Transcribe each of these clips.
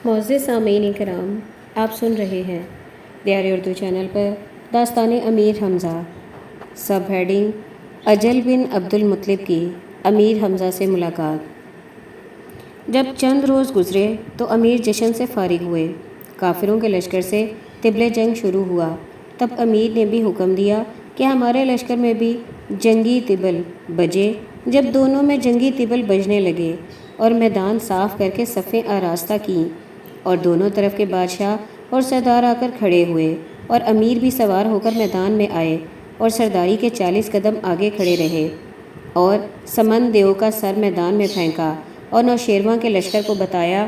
معزز سامعین کرام، آپ سن رہے ہیں دیار اردو چینل پر داستان امیر حمزہ، سب ہیڈنگ اجل بن عبد المطلب کی امیر حمزہ سے ملاقات۔ جب چند روز گزرے تو امیر جشن سے فارغ ہوئے۔ کافروں کے لشکر سے طبل جنگ شروع ہوا۔ تب امیر نے بھی حکم دیا کہ ہمارے لشکر میں بھی جنگی طبل بجے۔ جب دونوں میں جنگی طبل بجنے لگے اور میدان صاف کر کے صفیں آراستہ کیں اور دونوں طرف کے بادشاہ اور سردار آ کر کھڑے ہوئے اور امیر بھی سوار ہو کر میدان میں آئے اور سرداری کے 40 قدم آگے کھڑے رہے اور سمند دیو کا سر میدان میں پھینکا اور نوشیروان کے لشکر کو بتایا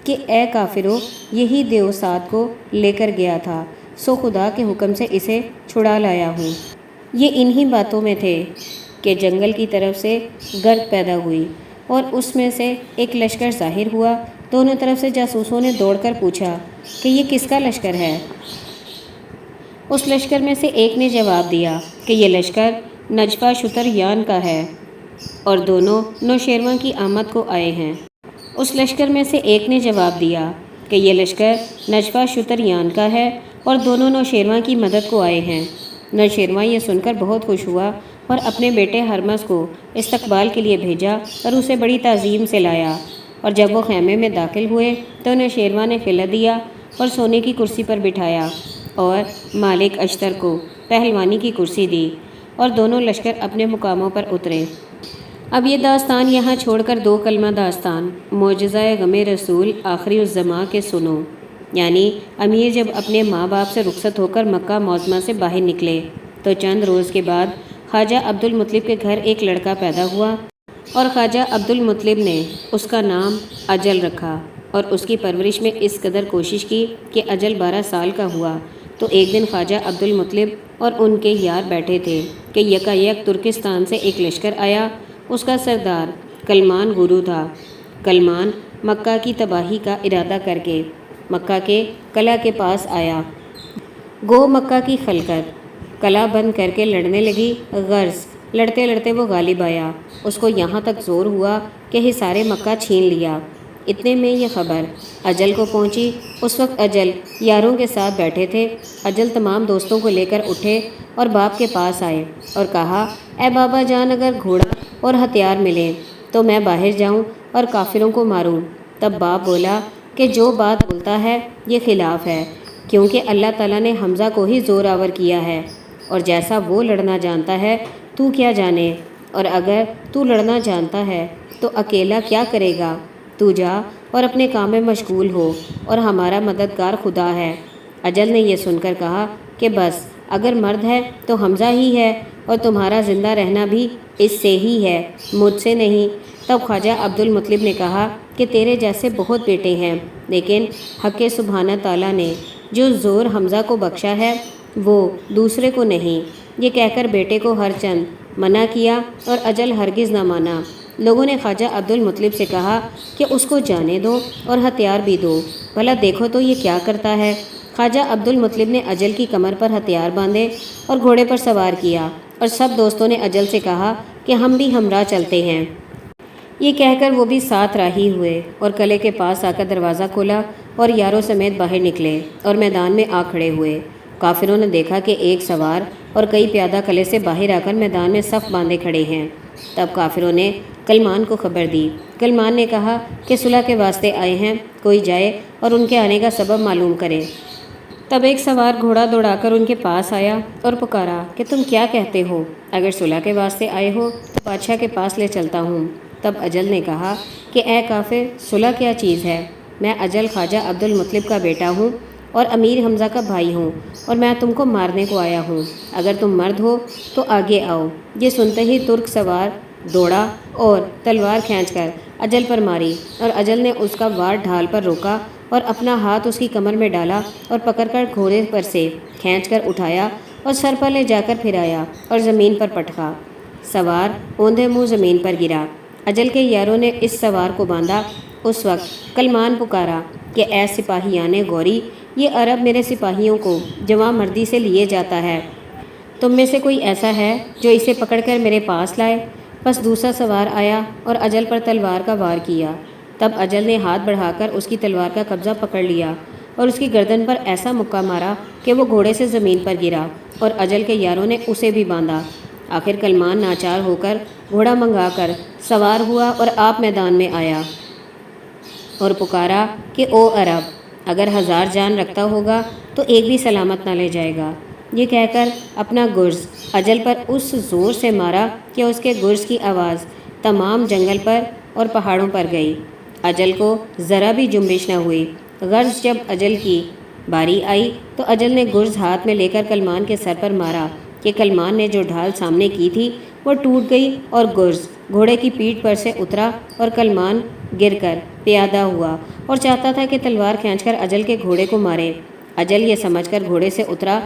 کہ اے کافرو، یہی دیو سات کو لے کر گیا تھا، سو خدا کے حکم سے اسے چھڑا لایا ہوں۔ یہ انہی باتوں میں تھے کہ جنگل کی طرف سے گرد پیدا ہوئی اور اس میں سے ایک لشکر ظاہر ہوا۔ دونوں طرف سے جاسوسوں نے دوڑ کر پوچھا کہ یہ کس کا لشکر ہے؟ اس لشکر میں سے ایک نے جواب دیا کہ یہ لشکر نجفہ شتر یان کا ہے اور دونوں نوشیروان کی آمد کو آئے ہیں۔ اس لشکر میں سے ایک نے جواب دیا کہ یہ لشکر نجفہ شتر یان کا ہے اور دونوں نوشیروان کی مدد کو آئے ہیں۔ نوشیروان یہ سن کر بہت خوش ہوا اور اپنے بیٹے ہرمز کو استقبال کے لیے بھیجا اور اسے بڑی تعظیم سے لایا، اور جب وہ خیمے میں داخل ہوئے تو نوشیروان نے خلعت دیا اور سونے کی کرسی پر بٹھایا اور مالک اشتر کو پہلوانی کی کرسی دی اور دونوں لشکر اپنے مقاموں پر اترے۔ اب یہ داستان یہاں چھوڑ کر 2 کلمہ داستان معجزہ غم رسول آخری الزماں کے سنو۔ یعنی امیر جب اپنے ماں باپ سے رخصت ہو کر مکہ معظمہ سے باہر نکلے تو چند روز کے بعد خواجہ عبد المطلب کے گھر ایک لڑکا پیدا ہوا اور خواجہ عبد المطلب نے اس کا نام اجل رکھا اور اس کی پرورش میں اس قدر کوشش کی کہ اجل 12 سال کا ہوا۔ تو ایک دن خواجہ عبد المطلب اور ان کے یار بیٹھے تھے کہ یکایک ترکستان سے ایک لشکر آیا۔ اس کا سردار کلمان گرو تھا۔ کلمان مکہ کی تباہی کا ارادہ کر کے مکہ کے قلعہ کے پاس آیا۔ گو مکہ کی خلقت قلعہ بند کر کے لڑنے لگی، غرض لڑتے لڑتے وہ غالب آیا۔ اس کو یہاں تک زور ہوا کہ حصار مکہ چھین لیا۔ اتنے میں یہ خبر اجل کو پہنچی۔ اس وقت اجل یاروں کے ساتھ بیٹھے تھے۔ اجل تمام دوستوں کو لے کر اٹھے اور باپ کے پاس آئے اور کہا، اے بابا جان، اگر گھوڑا اور ہتھیار ملیں تو میں باہر جاؤں اور کافروں کو ماروں۔ تب باپ بولا کہ جو بات بولتا ہے یہ خلاف ہے، کیونکہ اللہ تعالیٰ نے حمزہ کو ہی زور آور کیا ہے، اور جیسا وہ لڑنا جانتا ہے تو کیا جانے، اور اگر تو لڑنا جانتا ہے تو اکیلا کیا کرے گا؟ تو جا اور اپنے کام میں مشغول ہو، اور ہمارا مددگار خدا ہے۔ اجل نے یہ سن کر کہا کہ بس، اگر مرد ہے تو حمزہ ہی ہے، اور تمہارا زندہ رہنا بھی اس سے ہی ہے، مجھ سے نہیں۔ تب خواجہ عبد المطلب نے کہا کہ تیرے جیسے بہت بیٹے ہیں، لیکن حق سبحانہ تعالیٰ نے جو زور حمزہ کو بخشا ہے وہ دوسرے کو نہیں۔ یہ کہہ کر بیٹے کو ہر چند منع کیا اور اجل ہرگز نہ مانا۔ لوگوں نے خواجہ عبد المطلب سے کہا کہ اس کو جانے دو اور ہتھیار بھی دو، بھلا دیکھو تو یہ کیا کرتا ہے۔ خواجہ عبد المطلب نے اجل کی کمر پر ہتھیار باندھے اور گھوڑے پر سوار کیا، اور سب دوستوں نے اجل سے کہا کہ ہم بھی ہمراہ چلتے ہیں۔ یہ کہہ کر وہ بھی ساتھ راہی ہوئے اور قلعے کے پاس آ کر دروازہ کھولا اور یاروں سمیت باہر نکلے اور میدان میں آ کھڑے ہوئے۔ کافروں نے دیکھا کہ ایک سوار اور کئی پیادہ قلعے سے باہر آ کر میدان میں صف باندھے کھڑے ہیں۔ تب کافروں نے کلمان کو خبر دی۔ کلمان نے کہا کہ صلح کے واسطے آئے ہیں، کوئی جائے اور ان کے آنے کا سبب معلوم کرے۔ تب ایک سوار گھوڑا دوڑا کر ان کے پاس آیا اور پکارا کہ تم کیا کہتے ہو؟ اگر صلح کے واسطے آئے ہو تو بادشاہ کے پاس لے چلتا ہوں۔ تب اجل نے کہا کہ اے کافر، صلح کیا چیز ہے؟ میں اجل خواجہ عبد المطلب کا بیٹا ہوں اور امیر حمزہ کا بھائی ہوں، اور میں تم کو مارنے کو آیا ہوں۔ اگر تم مرد ہو تو آگے آؤ۔ یہ سنتے ہی ترک سوار دوڑا اور تلوار کھینچ کر اجل پر ماری، اور اجل نے اس کا وار ڈھال پر روکا اور اپنا ہاتھ اس کی کمر میں ڈالا اور پکڑ کر گھوڑے پر سے کھینچ کر اٹھایا اور سر پر لے جا کر پھرایا اور زمین پر پٹکا۔ سوار اوندھے منہ زمین پر گرا۔ اجل کے یاروں نے اس سوار کو باندھا۔ اس وقت کلمان پکارا کہ اے سپاہیان غوری، یہ عرب میرے سپاہیوں کو جواں مردی سے لیے جاتا ہے، تم میں سے کوئی ایسا ہے جو اسے پکڑ کر میرے پاس لائے؟ بس دوسرا سوار آیا اور اجل پر تلوار کا وار کیا۔ تب اجل نے ہاتھ بڑھا کر اس کی تلوار کا قبضہ پکڑ لیا اور اس کی گردن پر ایسا مکہ مارا کہ وہ گھوڑے سے زمین پر گرا اور اجل کے یاروں نے اسے بھی باندھا۔ آخر کلمان ناچار ہو کر گھوڑا منگا کر سوار ہوا اور آپ میدان میں آیا اور پکارا کہ او عرب، اگر 1000 جان رکھتا ہوگا تو ایک بھی سلامت نہ لے جائے گا۔ یہ کہہ کر اپنا گرز اجل پر اس زور سے مارا کہ اس کے گرز کی آواز تمام جنگل پر اور پہاڑوں پر گئی۔ اجل کو ذرا بھی جنبش نہ ہوئی۔ غرض جب اجل کی باری آئی تو اجل نے گرز ہاتھ میں لے کر کلمان کے سر پر مارا کہ کلمان نے جو ڈھال سامنے کی تھی وہ ٹوٹ گئی اور گرز گھوڑے کی پیٹھ پر سے اترا اور کلمان گر کر پیادہ ہوا اور چاہتا تھا کہ تلوار کھینچ کر اجل کے گھوڑے کو مارے۔ اجل یہ سمجھ کر گھوڑے سے اترا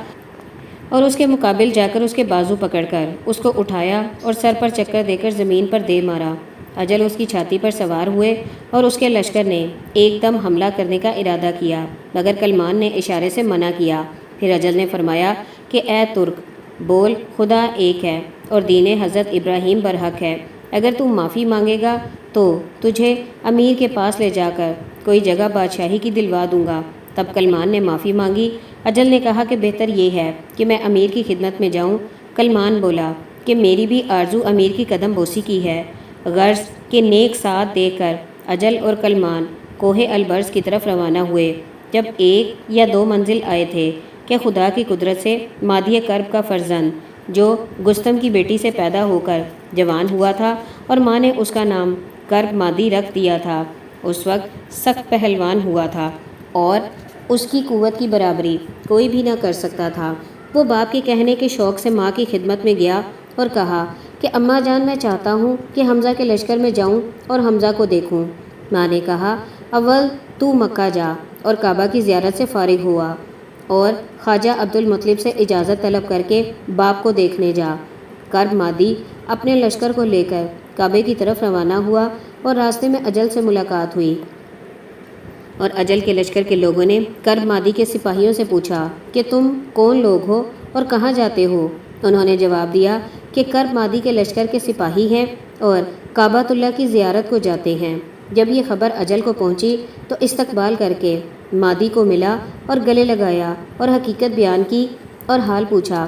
اور اس کے مقابل جا کر اس کے بازو پکڑ کر اس کو اٹھایا اور سر پر چکر دے کر زمین پر دے مارا۔ اجل اس کی چھاتی پر سوار ہوئے اور اس کے لشکر نے ایک دم حملہ کرنے کا ارادہ کیا، مگر کلمان نے اشارے سے منع کیا۔ پھر اجل نے فرمایا کہ اے ترک، بول خدا ایک ہے اور دین حضرت ابراہیم برحق ہے۔ اگر تم معافی مانگے گا تو تجھے امیر کے پاس لے جا کر کوئی جگہ بادشاہی کی دلوا دوں گا۔ تب کلمان نے معافی مانگی۔ اجل نے کہا کہ بہتر یہ ہے کہ میں امیر کی خدمت میں جاؤں۔ کلمان بولا کہ میری بھی آرزو امیر کی قدم بوسی کی ہے۔ غرض کے نیک ساتھ دے کر اجل اور کلمان کوہ البرز کی طرف روانہ ہوئے۔ جب 1 یا 2 منزل آئے تھے کہ خدا کی قدرت سے مادی کرب کا فرزند جو گستم کی بیٹی سے پیدا ہو کر جوان ہوا تھا اور ماں نے اس کا نام کرب مادی رکھ دیا تھا، اس وقت سخت پہلوان ہوا تھا اور اس کی قوت کی برابری کوئی بھی نہ کر سکتا تھا۔ وہ باپ کے کہنے کے شوق سے ماں کی خدمت میں گیا اور کہا کہ اماں جان، میں چاہتا ہوں کہ حمزہ کے لشکر میں جاؤں اور حمزہ کو دیکھوں۔ ماں نے کہا اول تو مکہ جا اور کعبہ کی زیارت سے فارغ ہوا اور خواجہ عبد المطلب سے اجازت طلب کر کے باپ کو دیکھنے جا۔ کرب مادی اپنے لشکر کو لے کر کعبے کی طرف روانہ ہوا اور راستے میں اجل سے ملاقات ہوئی اور اجل کے لشکر کے لوگوں نے کرب مادی کے سپاہیوں سے پوچھا کہ تم کون لوگ ہو اور کہاں جاتے ہو؟ انہوں نے جواب دیا کہ کرب مادی کے لشکر کے سپاہی ہیں اور کعبۃ اللہ کی زیارت کو جاتے ہیں۔ جب یہ خبر اجل کو پہنچی تو استقبال کر کے مادی کو ملا اور گلے لگایا اور حقیقت بیان کی اور حال پوچھا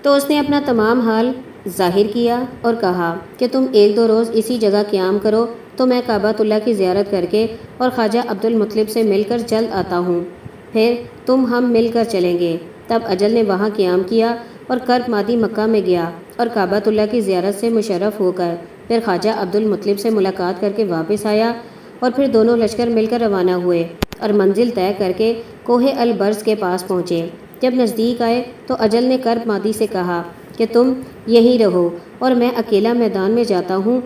تو اس نے اپنا تمام حال ظاہر کیا اور کہا کہ تم 1-2 روز اسی جگہ قیام کرو تو میں کعبۃ اللہ کی زیارت کر کے اور خواجہ عبد المطلب سے مل کر جلد آتا ہوں، پھر ہم مل کر چلیں گے۔ تب اجل نے وہاں قیام کیا اور کرب مادی مکہ میں گیا اور کعبۃ اللہ کی زیارت سے مشرف ہو کر پھر خواجہ عبد المطلب سے ملاقات کر کے واپس آیا اور پھر دونوں لشکر مل کر روانہ ہوئے اور منزل طے کر کے کوہ البرز کے پاس پہنچے۔ جب نزدیک آئے تو اجل نے کرب مادی سے کہا کہ تم یہیں رہو اور میں اکیلا میدان میں جاتا ہوں۔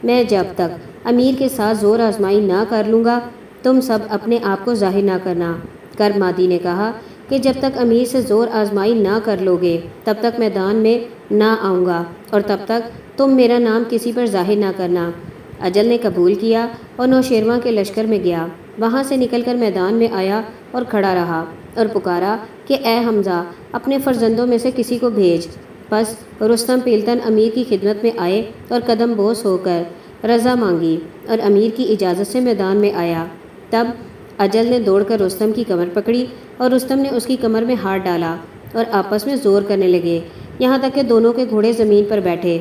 میں جب تک امیر کے ساتھ زور آزمائی نہ کر لوں گا تم سب اپنے آپ کو ظاہر نہ کرنا۔ کرب مادی نے کہا کہ جب تک امیر سے زور آزمائی نہ کر لو گے تب تک میدان میں نہ آؤں گا اور تب تک تم میرا نام کسی پر ظاہر نہ کرنا۔ اجل نے قبول کیا اور نوشیروان کے لشکر میں گیا۔ وہاں سے نکل کر میدان میں آیا اور کھڑا رہا اور پکارا کہ اے حمزہ، اپنے فرزندوں میں سے کسی کو بھیج۔ پس رستم پیلتن امیر کی خدمت میں آئے اور قدم بوس ہو کر رضا مانگی اور امیر کی اجازت سے میدان میں آیا۔ تب اجل نے دوڑ کر رستم کی کمر پکڑی اور رستم نے اس کی کمر میں ہاتھ ڈالا اور آپس میں زور کرنے لگے، یہاں تک کہ دونوں کے گھوڑے زمین پر بیٹھے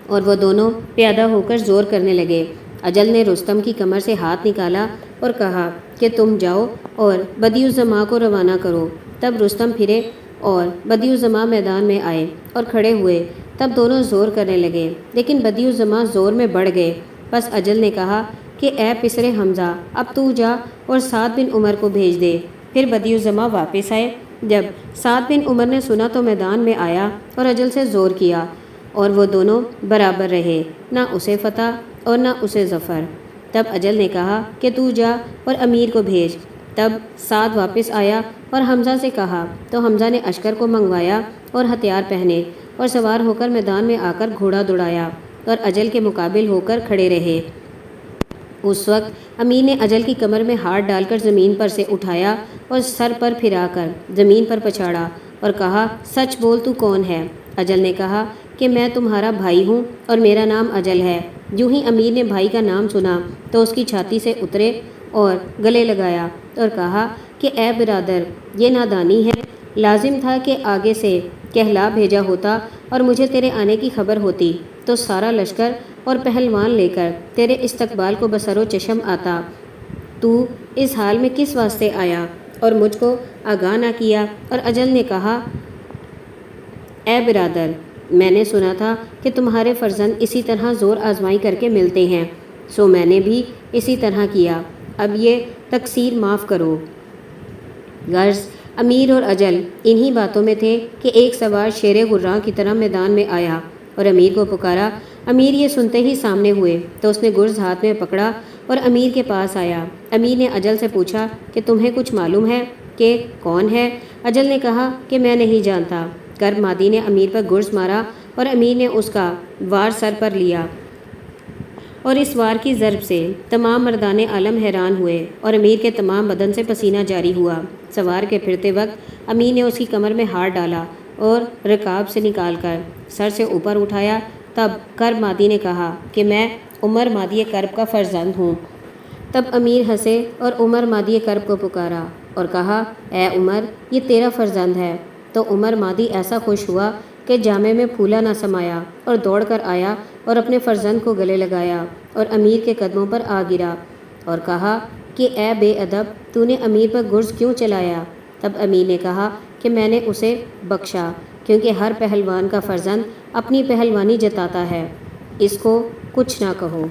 اور وہ دونوں پیادہ ہو کر زور کرنے لگے۔ اجل نے رستم کی کمر سے ہاتھ نکالا اور کہا کہ تم جاؤ اور بدی الزماں کو روانہ کرو۔ تب رستم پھرے اور بدی الزماں میدان میں آئے اور کھڑے ہوئے۔ تب دونوں زور کرنے لگے لیکن بدی الزماں زور میں بڑھ گئے۔ بس اجل نے کہا کہ اے پسرے حمزہ، اب تو جا اور سعد بن عمر کو بھیج دے۔ پھر بدی الزماں واپس آئے۔ جب سعد بن عمر نے سنا تو میدان میں آیا اور اجل سے زور کیا اور وہ دونوں برابر رہے، نہ اسے فتح اور نہ اسے ظفر۔ تب اجل نے کہا کہ تو جا اور امیر کو بھیج۔ تب سعد واپس آیا اور حمزہ سے کہا تو حمزہ نے اشکر کو منگوایا اور ہتھیار پہنے اور سوار ہو کر میدان میں آ کر گھوڑا دوڑایا اور اجل کے مقابل ہو کر کھڑے رہے۔ اس وقت امیر نے اجل کی کمر میں ہاتھ ڈال کر زمین پر سے اٹھایا اور سر پر پھرا کر زمین پر پچھاڑا اور کہا سچ بول، تو کون ہے؟ اجل نے کہا کہ میں تمہارا بھائی ہوں اور میرا نام اجل ہے۔ یوں ہی امیر نے بھائی کا نام سنا تو اس کی چھاتی سے اترے اور گلے لگایا اور کہا کہ اے برادر، یہ نادانی ہے، لازم تھا کہ آگے سے کہلا بھیجا ہوتا اور مجھے تیرے آنے کی خبر ہوتی تو سارا لشکر اور پہلوان لے کر تیرے استقبال کو بسر و چشم آتا۔ تو اس حال میں کس واسطے آیا اور مجھ کو آگاہ نہ کیا؟ اور اجل نے کہا، اے برادر، میں نے سنا تھا کہ تمہارے فرزند اسی طرح زور آزمائی کر کے ملتے ہیں، سو میں نے بھی اسی طرح کیا، اب یہ تقصیر معاف کرو۔ غرض امیر اور اجل انہی باتوں میں تھے کہ ایک سوار شیر غراں کی طرح میدان میں آیا اور امیر کو پکارا۔ امیر یہ سنتے ہی سامنے ہوئے تو اس نے گرز ہاتھ میں پکڑا اور امیر کے پاس آیا۔ امیر نے اجل سے پوچھا کہ تمہیں کچھ معلوم ہے کہ کون ہے؟ اجل نے کہا کہ میں نہیں جانتا۔ کرب مادی نے امیر پر گرز مارا اور امیر نے اس کا وار سر پر لیا اور اس وار کی ضرب سے تمام مردان عالم حیران ہوئے اور امیر کے تمام بدن سے پسینہ جاری ہوا۔ سوار کے پھرتے وقت امیر نے اس کی کمر میں ہاتھ ڈالا اور رکاب سے نکال کر سر سے اوپر اٹھایا۔ تب کرب مادی نے کہا کہ میں عمر مادی کرب کا فرزند ہوں۔ تب امیر ہنسے اور عمر مادی کرب کو پکارا اور کہا، اے عمر، یہ تیرا فرزند ہے۔ تو عمر مادی ایسا خوش ہوا کہ جامے میں پھولا نہ سمایا اور دوڑ کر آیا اور اپنے فرزند کو گلے لگایا اور امیر کے قدموں پر آ گرا اور کہا کہ اے بے ادب، تو نے امیر پر گرز کیوں چلایا؟ تب امیر نے کہا کہ میں نے اسے بخشا کیونکہ ہر پہلوان کا فرزند اپنی پہلوانی جتاتا ہے، اس کو کچھ نہ کہو۔